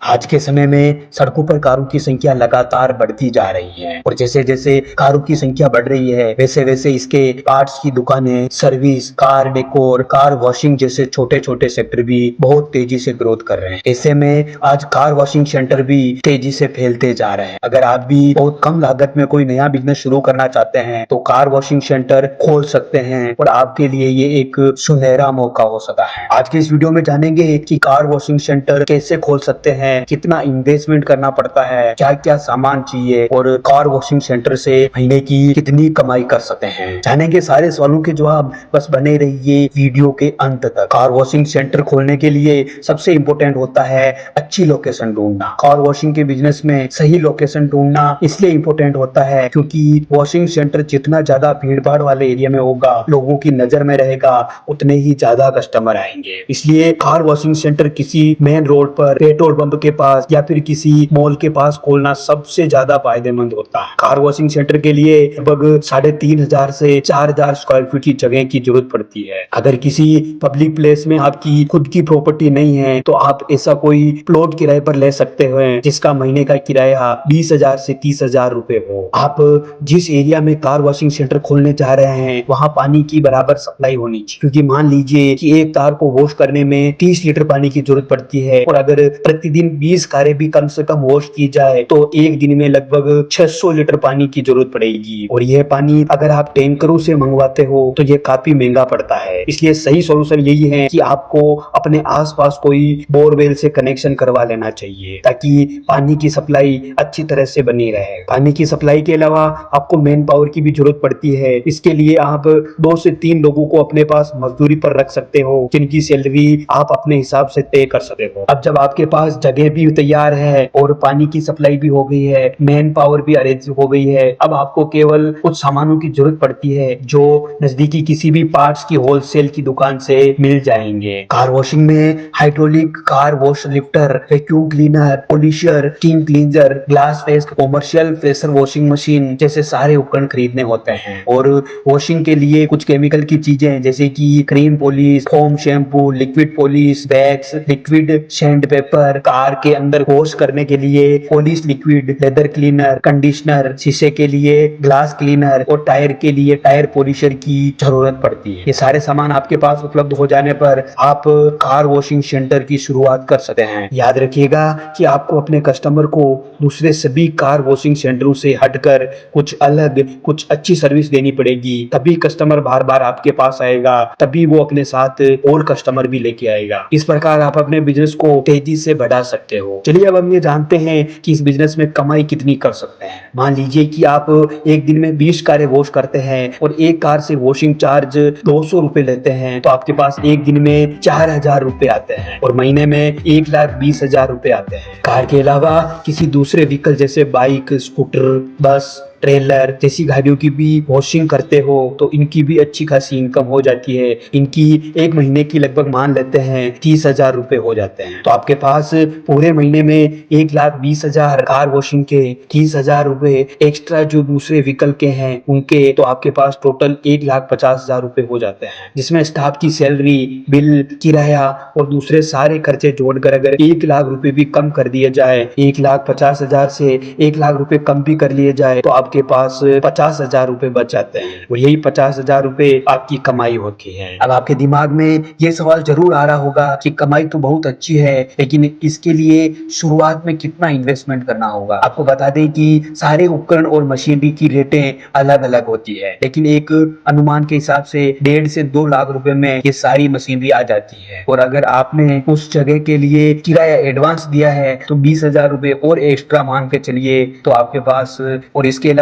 आज के समय में सड़कों पर कारों की संख्या लगातार बढ़ती जा रही है और जैसे जैसे कारों की संख्या बढ़ रही है वैसे वैसे इसके पार्ट्स की दुकानें, service, car decor, car washing जैसे छोटे छोटे सेक्टर भी बहुत तेजी से ग्रोथ कर रहे हैं। ऐसे में आज कार वॉशिंग सेंटर भी तेजी से फैलते जा रहे हैं। अगर आप भी बहुत कम लागत में कोई नया बिजनेस शुरू करना चाहते हैं तो कार वॉशिंग सेंटर खोल सकते हैं और आपके लिए ये एक सुनहरा मौका हो सकता है। आज के इस वीडियो में जानेंगे कि कार वॉशिंग सेंटर कैसे खोल सकते हैं, कितना इन्वेस्टमेंट करना पड़ता है, क्या क्या सामान चाहिए और कार वॉशिंग सेंटर से महीने की कितनी कमाई कर सकते हैं। जानेंगे सारे सवालों के जवाब, बस बने रहिए वीडियो के अंत तक। कार वॉशिंग सेंटर खोलने के लिए सबसे इंपॉर्टेंट होता है अच्छी लोकेशन ढूंढना। कार वॉशिंग के बिजनेस में सही लोकेशन ढूंढना इसलिए इंपॉर्टेंट होता है क्योंकि वॉशिंग सेंटर जितना ज्यादा भीड़ भाड़ वाले एरिया में होगा, लोगों की नजर में रहेगा, उतने ही ज्यादा कस्टमर आएंगे। इसलिए कार वॉशिंग सेंटर किसी मेन रोड पर, पेट्रोल पंप के पास या फिर किसी मॉल के पास खोलना सबसे ज्यादा फायदेमंद होता है। कार वॉशिंग सेंटर के लिए लगभग 3,500 से 4,000 स्क्वायर फीट की जगह की जरूरत पड़ती है। अगर किसी पब्लिक प्लेस में आपकी खुद की प्रॉपर्टी नहीं है तो आप ऐसा कोई प्लॉट किराए पर ले सकते हो जिसका महीने का किराया 20,000 से 30,000 रुपए हो। आप जिस एरिया में कार वॉशिंग सेंटर खोलने जा रहे हैं वहां पानी की बराबर सप्लाई होनी चाहिए, क्योंकि मान लीजिए कि एक कार को वॉश करने में 30 लीटर पानी की जरूरत पड़ती है और अगर प्रतिदिन 20 कारें भी कम से कम वॉश की जाए तो एक दिन में लगभग 600 लीटर पानी की जरूरत पड़ेगी। और यह पानी अगर आप टैंकरों से मंगवाते हो तो यह काफी महंगा पड़ता है। इसलिए सही सॉल्यूशन यही है कि आपको अपने आसपास कोई बोरवेल से कनेक्शन करवा लेना चाहिए ताकि पानी की सप्लाई अच्छी तरह से बनी रहे। पानी की सप्लाई के अलावा आपको मैन पावर की भी जरूरत पड़ती है। इसके लिए आप 2 से 3 लोगों को अपने पास मजदूरी पर रख सकते हो जिनकी सैलरी आप अपने हिसाब से तय कर सकते हो। अब जब आपके पास जगह भी तैयार है और पानी की सप्लाई भी हो गई है, मैन पावर भी अरेंज हो गई है, अब आपको केवल कुछ सामानों की जरूरत पड़ती है जो नजदीकी किसी भी पार्ट्स की होलसेल की दुकान से मिल जाएंगे। कार वॉशिंग में hydraulic car wash lifter, vacuum cleaner, polisher, steam cleanser, glass waste, commercial pressure washing machine जैसे सारे उपकरण खरीदने होते हैं। और वॉशिंग के लिए कुछ केमिकल की चीजें जैसे कि cream polish, foam shampoo, liquid polish, wax, liquid sand paper, car के अंदर वॉश करने के लिए polish liquid, leather cleaner, conditioner, शीशे के लिए ग्लास क्लीनर और टायर के लिए टायर पॉलिशर की जरूरत पड़ती है। ये सारे सामान आपके पास उपलब्ध हो जाने पर आप कार वॉशिंग सेंटर की शुरुआत कर सकते हैं। याद रखिएगा कि आपको अपने कस्टमर को दूसरे सभी कार वॉशिंग सेंटरों से हटकर कुछ अलग, कुछ अच्छी सर्विस देनी पड़ेगी, तभी कस्टमर बार बार आपके पास आएगा, तभी वो अपने साथ और कस्टमर भी लेके आएगा। इस प्रकार आप अपने बिजनेस को तेजी से बढ़ा सकते हो। चलिए अब हम ये जानते हैं कि इस बिजनेस में कमाई कितनी कर सकते हैं। मान लीजिए कि आप एक दिन में 20 कारें वॉश करते हैं और एक कार से वॉशिंग चार्ज 200 रुपए लेते हैं तो आपके पास एक दिन में 4,000 रुपए आते हैं और महीने में 1,20,000 रुपए आते हैं। कार के अलावा किसी दूसरे व्हीकल जैसे बाइक, स्कूटर, बस, ट्रेलर जैसी गाड़ियों की भी वॉशिंग करते हो तो इनकी भी अच्छी खासी इनकम हो जाती है। इनकी एक महीने की लगभग मान लेते हैं 30,000 रुपए हो जाते हैं। तो आपके पास पूरे महीने में 1,20,000 कार वॉशिंग के, 30,000 रुपए एक्स्ट्रा जो दूसरे व्हीकल के हैं उनके, तो आपके पास टोटल 1,50,000 रुपए हो जाते हैं, जिसमें स्टाफ की सैलरी, बिल, किराया और दूसरे सारे खर्चे जोड़कर अगर 1,00,000 रुपए भी कम कर दिए जाए, 1,50,000 से 1,00,000 रुपए कम भी कर लिए जाए तो आपके पास 50,000 रुपए बच जाते हैं और यही 50,000 रुपए आपकी कमाई होती है। अब आपके दिमाग में ये सवाल जरूर आ रहा होगा कि कमाई तो बहुत अच्छी है लेकिन इसके लिए शुरुआत में कितना इन्वेस्टमेंट करना होगा। आपको बता दें कि सारे उपकरण और मशीनरी की रेटें अलग अलग होती है, लेकिन एक अनुमान के हिसाब से 1.5 से 2 लाख रुपए में ये सारी मशीनरी आ जाती है। और अगर आपने उस जगह के लिए किराया एडवांस दिया है तो 20,000 रुपए और एक्स्ट्रा मान के चलिए तो आपके पास, और इसके अलावा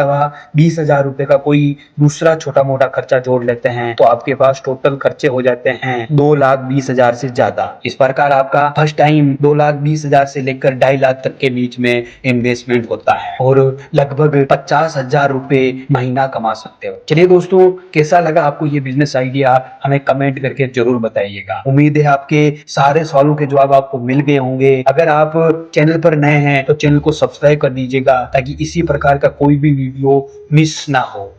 20,000 रुपए का कोई दूसरा छोटा मोटा खर्चा जोड़ लेते हैं तो आपके पास टोटल खर्चे हो जाते हैं 2,20,000 से ज्यादा। इस प्रकार आपका फर्स्ट टाइम 2,20,000 से लेकर 2.5 लाख तक के बीच में इन्वेस्टमेंट होता है और लगभग 50,000 रुपए महीना कमा सकते हो। चलिए दोस्तों, कैसा लगा आपको ये बिजनेस आइडिया, हमें कमेंट करके जरूर बताइएगा। उम्मीद है आपके सारे सवालों के जवाब आपको मिल गए होंगे। अगर आप चैनल पर नए हैं तो चैनल को सब्सक्राइब कर दीजिएगा ताकि इसी प्रकार का कोई भी वीडियो मिस ना हो।